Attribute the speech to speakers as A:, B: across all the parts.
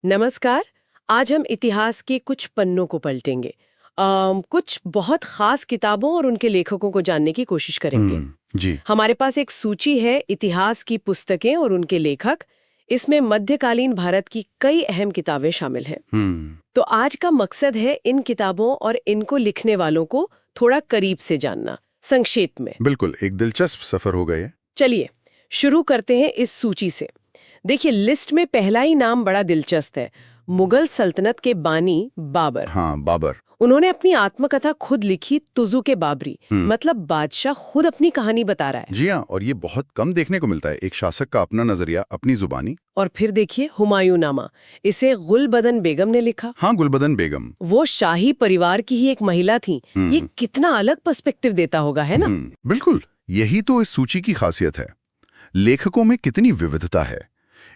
A: नमस्कार। आज हम इतिहास के कुछ पन्नों को पलटेंगे। कुछ बहुत खास किताबों और उनके लेखकों को जानने की कोशिश करेंगे।
B: जी।
A: हमारे पास एक सूची है इतिहास की पुस्तकें और उनके लेखक। इसमें मध्यकालीन भारत की कई अहम किताबें शामिल हैं। तो आज का मकसद है इन किताबों और इनको लिखने वालों को थोड़ा करीब से जानना, संक्षेप में।
B: बिल्कुल, एक दिलचस्प सफर हो गए।
A: चलिए शुरू करते हैं इस सूची से। देखिए, लिस्ट में पहला ही नाम बड़ा दिलचस्प है, मुगल सल्तनत के बानी बाबर।
B: हाँ, बाबर।
A: उन्होंने अपनी आत्मकथा खुद लिखी, तुजुक बाबरी। मतलब बादशाह खुद अपनी कहानी बता रहा है।
B: जी हाँ, और ये बहुत कम देखने को मिलता है, एक शासक का अपना नजरिया, अपनी जुबानी।
A: और फिर देखिए हुमायूं नामा, इसे गुलबदन बेगम ने लिखा।
B: हाँ, गुलबदन बेगम।
A: वो शाही परिवार की ही एक महिला थी। ये कितना अलग पर्सपेक्टिव देता होगा, है ना?
B: बिल्कुल, यही तो इस सूची की खासियत है। लेखकों में कितनी विविधता है।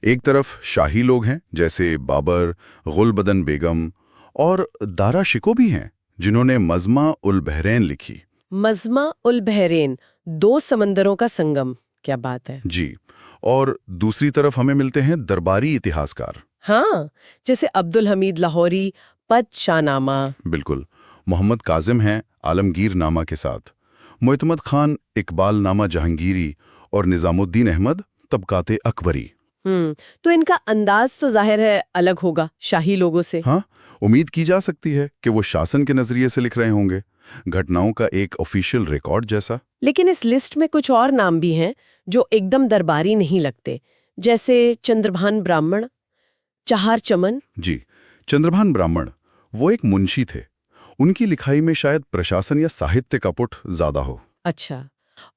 B: एक तरफ शाही लोग हैं जैसे बाबर, गुलबदन बेगम, और दारा शिको भी हैं जिन्होंने मज़मा उल बहरैन लिखी।
A: मज़मा उल बहरैन, दो समंदरों का संगम। क्या बात है।
B: जी। और दूसरी तरफ हमें मिलते हैं दरबारी इतिहासकार।
A: हाँ, जैसे अब्दुल हमीद लाहौरी, पदशाहनामा।
B: बिल्कुल, मोहम्मद काजिम हैं आलमगीर नामा के साथ, मुअत्तमद खान इकबाल नामा जहांगीरी, और निजामुद्दीन अहमद तबकाते अकबरी।
A: तो इनका अंदाज तो जाहिर है अलग होगा शाही लोगों से।
B: हाँ, उम्मीद की जा सकती है कि वो शासन के नजरिए से लिख रहे होंगे, घटनाओं का एक ऑफिशियल रिकॉर्ड जैसा।
A: लेकिन इस लिस्ट में कुछ और नाम भी हैं जो एकदम दरबारी नहीं लगते, जैसे चंद्रभान ब्राह्मण, चहार चमन।
B: जी, चंद्रभान ब्राह्मण वो एक मुंशी थे। उनकी लिखाई में शायद प्रशासन या साहित्य का पुट ज्यादा हो।
A: अच्छा,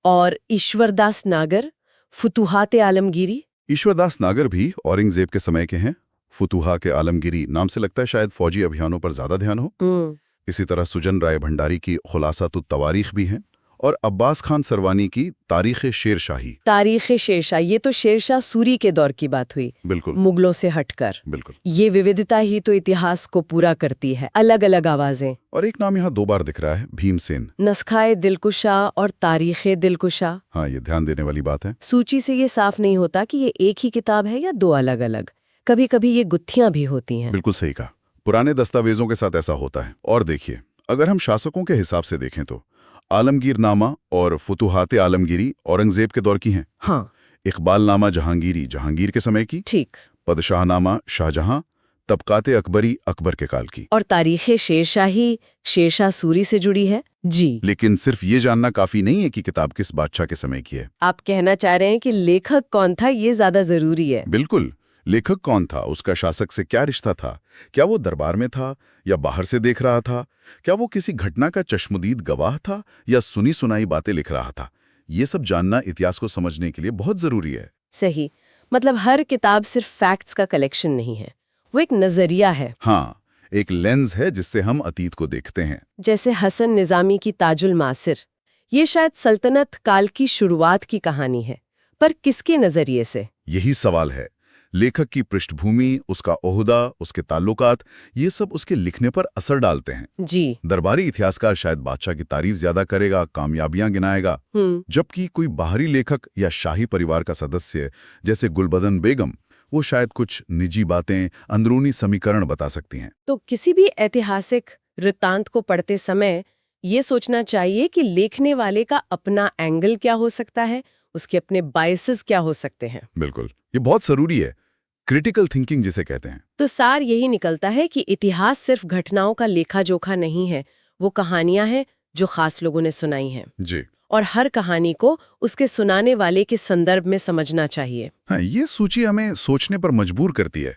A: और ईश्वरदास नागर, फुतुहात आलमगीरी।
B: ईश्वरदास नागर भी औरंगजेब के समय के हैं। फुतुहा के आलमगीरी नाम से लगता है शायद फौजी अभियानों पर ज्यादा ध्यान हो। इसी तरह सुजन राय भंडारी की खुलासा तो तवारीख भी हैं, और अब्बास खान सरवानी की तारीख शेरशाही।
A: तारीख शेरशाह, ये तो शेरशाह सूरी के दौर की बात हुई।
B: बिल्कुल,
A: मुगलों से हटकर।
B: बिल्कुल।
A: ये विविधता ही तो इतिहास को पूरा करती है, अलग अलग आवाजें।
B: और एक नाम यहाँ 2 बार दिख रहा है, भीमसेन।
A: नस्खाए दिलकुशा और तारीख दिलकुशा।
B: हाँ, ये ध्यान देने वाली बात है।
A: सूची से ये साफ नहीं होता कि ये एक ही किताब है या दो अलग अलग। कभी कभी ये गुत्थियां भी होती हैं।
B: बिल्कुल सही कहा, पुराने दस्तावेजों के साथ ऐसा होता है। और देखिए, अगर हम शासकों के हिसाब से देखें तो आलमगीर नामा और फुतुहात आलमगीरी औरंगजेब के दौर की हैं।
A: हाँ,
B: इकबाल नामा जहांगीरी जहांगीर के समय की।
A: ठीक।
B: पदशाहनामा शाहजहां, तबकाते अकबरी अकबर के काल की।
A: और तारीख शेरशाही शेरशाह सूरी से जुड़ी है। जी।
B: लेकिन सिर्फ ये जानना काफी नहीं है कि किताब किस बादशाह के समय की है।
A: आप कहना चाह रहे हैं कि लेखक कौन था ये ज्यादा जरूरी है।
B: बिल्कुल, लेखक कौन था, उसका शासक से क्या रिश्ता था, क्या वो दरबार में था या बाहर से देख रहा था, क्या वो किसी घटना का चश्मदीद गवाह था या सुनी सुनाई बातें लिख रहा था। ये सब जानना इतिहास को समझने के लिए बहुत जरूरी है।
A: सही, मतलब हर किताब सिर्फ फैक्ट्स का कलेक्शन नहीं है, वो एक नजरिया है।
B: हाँ, एक लेंस है जिससे हम अतीत को देखते हैं।
A: जैसे हसन निजामी की ताजुल मासिर, ये शायद सल्तनत काल की शुरुआत की कहानी है, पर किसके नजरिए से?
B: यही सवाल है। लेखक की पृष्ठभूमि, उसका ओहदा, उसके ताल्लुकात, ये सब उसके लिखने पर असर डालते हैं।
A: जी।
B: दरबारी इतिहासकार शायद बादशाह की तारीफ ज्यादा करेगा, कामयाबियां गिनाएगा, जबकि कोई बाहरी लेखक या शाही परिवार का सदस्य जैसे गुलबदन बेगम, वो शायद कुछ निजी बातें, अंदरूनी समीकरण बता सकती हैं।
A: तो किसी भी ऐतिहासिक वृत्तांत को पढ़ते समय ये सोचना चाहिए कि लिखने वाले का अपना एंगल क्या हो सकता है, उसके अपने बायसेस क्या हो सकते हैं।
B: बिल्कुल, ये बहुत जरूरी है, क्रिटिकल थिंकिंग जिसे कहते हैं।
A: तो सार यही निकलता है कि इतिहास सिर्फ घटनाओं का लेखा जोखा नहीं है, वो कहानियां हैं जो खास लोगों ने सुनाई हैं।
B: जी।
A: और हर कहानी को उसके सुनाने वाले के संदर्भ में समझना चाहिए।
B: हाँ, ये सूची हमें सोचने पर मजबूर करती है।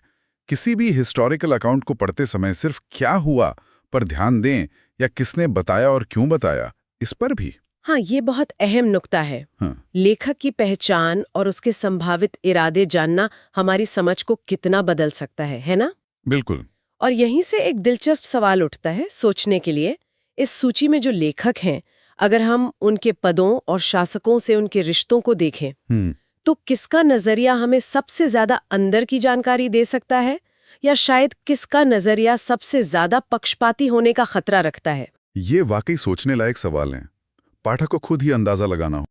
B: किसी भी हिस्टोरिकल अकाउंट को पढ़ते समय सिर्फ क्या हुआ पर ध्यान दें, या किसने बताया और क्यों बताया, इस पर भी।
A: हाँ, ये बहुत अहम नुक्ता है।
B: हाँ।
A: लेखक की पहचान और उसके संभावित इरादे जानना हमारी समझ को कितना बदल सकता है ना?
B: बिल्कुल।
A: और यहीं से एक दिलचस्प सवाल उठता है सोचने के लिए। इस सूची में जो लेखक हैं, अगर हम उनके पदों और शासकों से उनके रिश्तों को देखें, तो किसका नजरिया हमें सबसे ज्यादा अंदर की जानकारी दे सकता है, या शायद किसका नजरिया सबसे ज्यादा पक्षपाती होने का खतरा रखता है?
B: ये वाकई सोचने लायक सवाल है। पाठक को खुद ही अंदाजा लगाना हो।